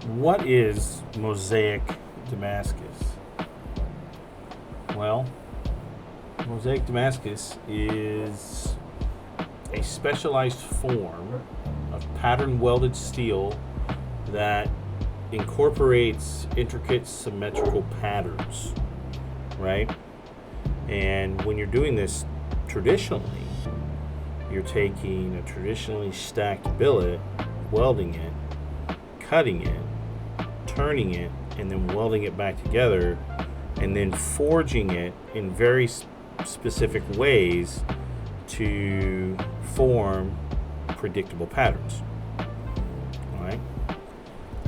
What is Mosaic Damascus? Well, Mosaic Damascus is a specialized form of pattern welded steel that incorporates intricate symmetrical patterns, right? And when you're doing this traditionally, you're taking a traditionally stacked billet, welding it, cutting it, turning it, and then welding it back together, and then forging it in very specific ways to form predictable patterns. All right.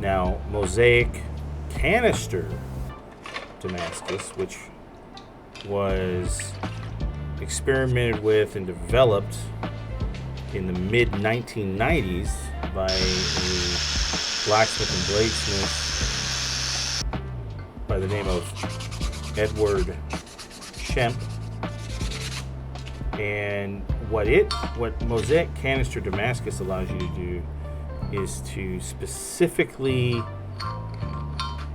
Now, Mosaic Canister Damascus, which was experimented with and developed in the mid 1990s by a blacksmith and bladesmith by the name of Edward Shemp. And what Mosaic Canister Damascus allows you to do is to specifically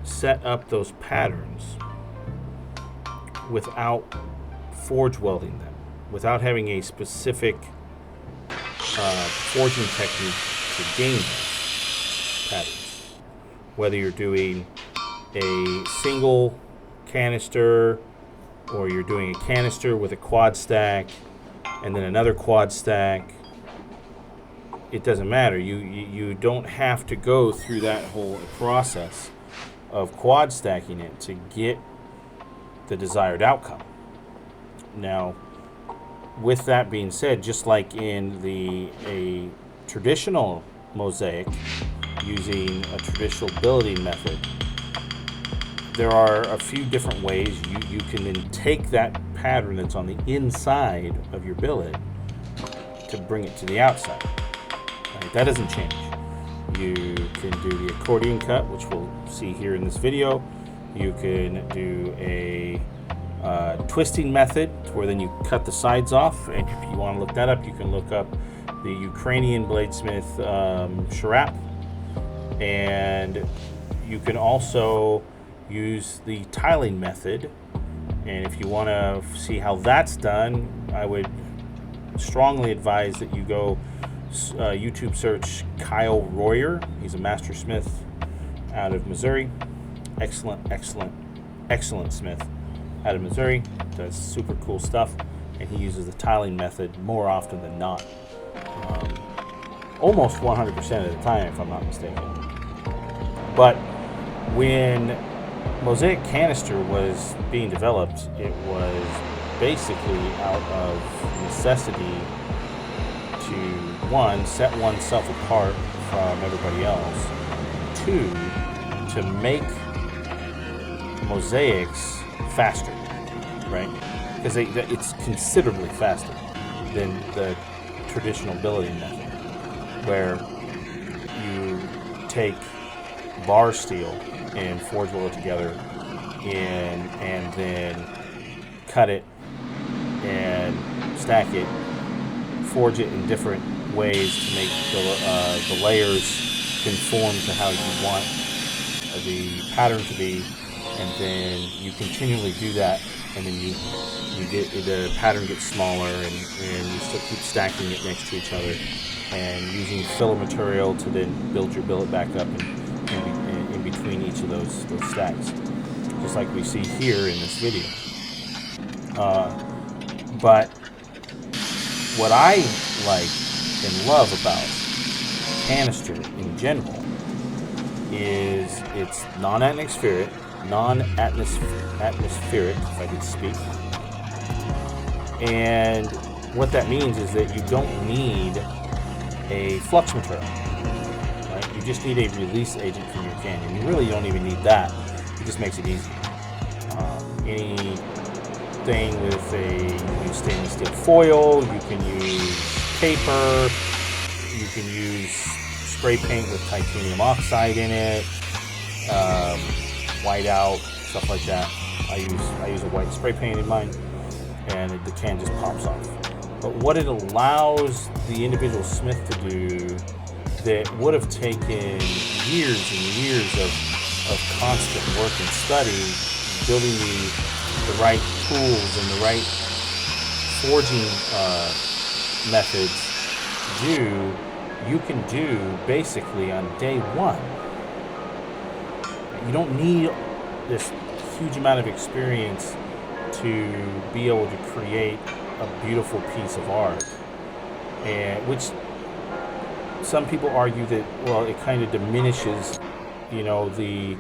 set up those patterns without forge welding them, without having a specific forging technique to gain those patterns. Whether you're doing a single canister or you're doing a canister with a quad stack and then another quad stack, it doesn't matter. You don't have to go through that whole process of quad stacking it to get the desired outcome. Now, with that being said, just like in a traditional mosaic using a traditional billeting method, there are a few different ways you can then take that pattern that's on the inside of your billet to bring it to the outside. Right? That doesn't change. You can do the accordion cut, which we'll see here in this video. You can do a twisting method, where then you cut the sides off, and if you want to look that up, you can look up the Ukrainian bladesmith Sharap, and you can also use the tiling method. And if you want to see how that's done, I would strongly advise that you go YouTube search Kyle Royer. He's a master smith out of Missouri. Excellent smith out of Missouri. Does super cool stuff, and he uses the tiling method more often than not. Almost 100% of the time, if I'm not mistaken. But when Mosaic Canister was being developed, it was basically out of necessity to, one, set oneself apart from everybody else, two, to make mosaics faster, right? Because it's considerably faster than the traditional billeting method, where you take bar steel and forge weld it together and then cut it and stack it, forge it in different ways to make the layers conform to how you want the pattern to be, and then you continually do that, and then you get the pattern gets smaller, and you still keep stacking it next to each other and using filler material to then build your billet back up in between each of those stacks, just like we see here in this video. But what I like and love about canister in general is it's non-atmospheric, if I could speak. And what that means is that you don't need a flux material. Right? You just need a release agent from your can, and you really don't even need that. It just makes it easy. Anything with you can use stainless steel foil, you can use paper, you can use spray paint with titanium oxide in it, white out, stuff like that. I use a white spray paint in mine, and the can just pops off. But what it allows the individual smith to do that would have taken years and years of constant work and study, building the right tools and the right forging methods to do, you can do basically on day one. You don't need this huge amount of experience to be able to create a beautiful piece of art, and which some people argue that, well, it kind of diminishes, the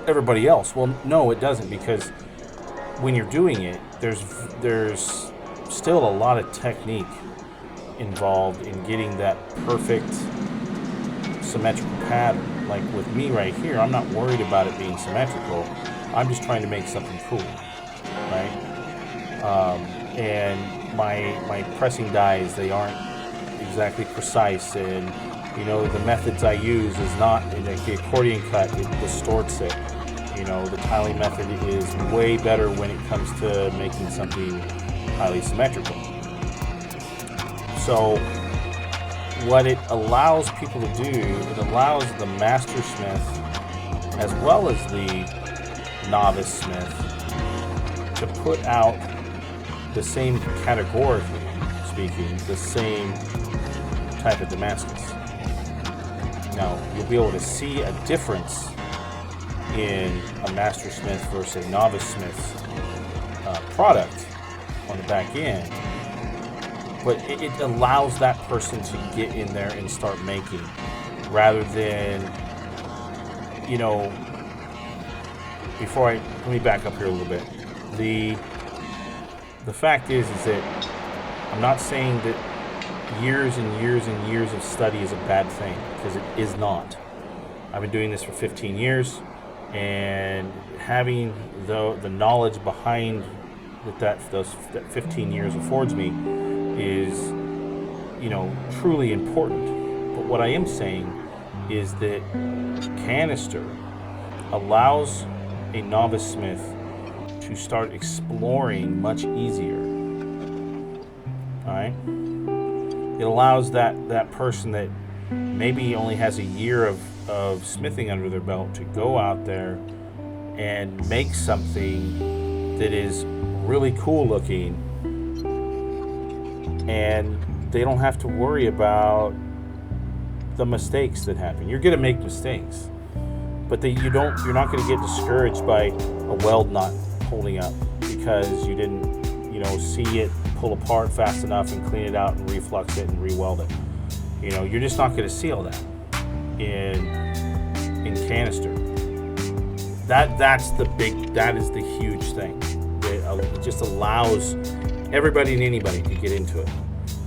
everybody else. Well, no, it doesn't, because when you're doing it, there's still a lot of technique involved in getting that perfect symmetrical pattern. Like with me right here, I'm not worried about it being symmetrical. I'm just trying to make something cool, right? And my pressing dies, they aren't exactly precise, and the methods I use is not, like the accordion cut, it distorts it. The tiling method is way better when it comes to making something highly symmetrical. So what it allows people to do, it allows the master smith as well as the novice smith to put out the same, categorically speaking, the same type of Damascus. Now, you'll be able to see a difference in a master smith versus a novice smith's product on the back end, but it allows that person to get in there and start making, rather than, let me back up here a little bit. The fact is that I'm not saying that years and years and years of study is a bad thing, because it is not. I've been doing this for 15 years, and having the knowledge behind that 15 years affords me is, truly important. But what I am saying is that canister allows a novice smith to start exploring much easier. All right? It allows that person that maybe only has a year of smithing under their belt to go out there and make something that is really cool looking, and they don't have to worry about the mistakes that happen. You're going to make mistakes, but you're not going to get discouraged by a weld not holding up because you didn't see it pull apart fast enough and clean it out and reflux it and re-weld it. You're just not going to see all that in canister. That is the huge thing. It just allows everybody and anybody to get into it,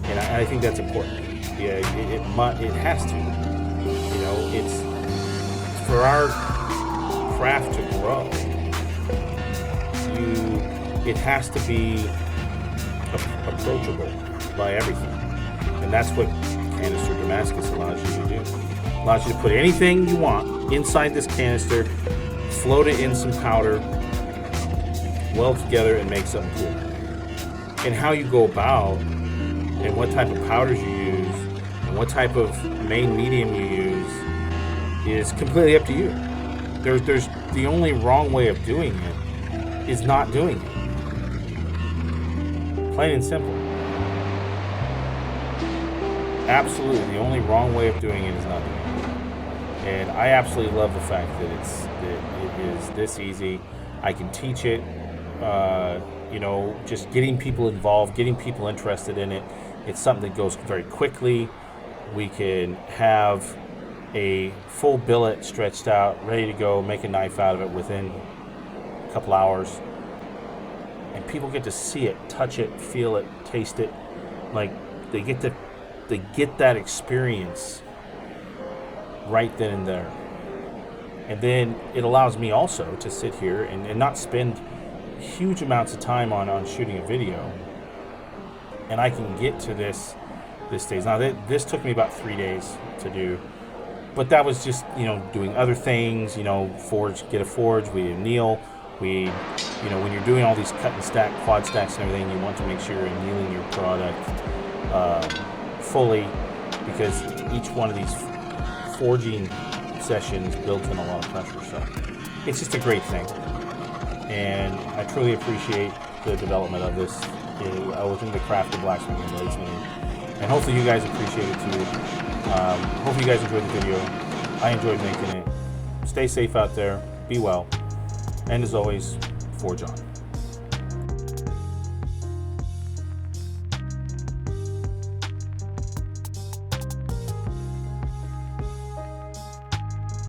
and I think that's important. Yeah, it has to. It's for our craft to grow. It has to be approachable by everything, and that's what Canister Damascus allows you to do. It allows you to put anything you want inside this canister, float it in some powder, weld together, and make something cool. And how you go about, and what type of powders you use, and what type of main medium you use, is completely up to you. There's the only wrong way of doing it is not doing it. Plain and simple. Absolutely, the only wrong way of doing it is not doing it. And I absolutely love the fact that it is this easy. I can teach it. Just getting people involved, getting people interested in it. It's something that goes very quickly. We can have a full billet stretched out, ready to go, make a knife out of it within a couple hours. And people get to see it, touch it, feel it, taste it. Like they get that experience right then and there. And then it allows me also to sit here and not spend huge amounts of time on shooting a video. And I can get to this stage. Now, this took me about 3 days to do. But that was just, doing other things, get a forge, we anneal. When you're doing all these cut and stack, quad stacks and everything, you want to make sure you're annealing your product fully because each one of these forging sessions built in a lot of pressure. So it's just a great thing, and I truly appreciate the development of this. I was in the craft of blacksmithing and bladesmithing, and hopefully you guys appreciate it too. Hopefully you guys enjoyed the video. I enjoyed making it. Stay safe out there. Be well. And as always, forge on.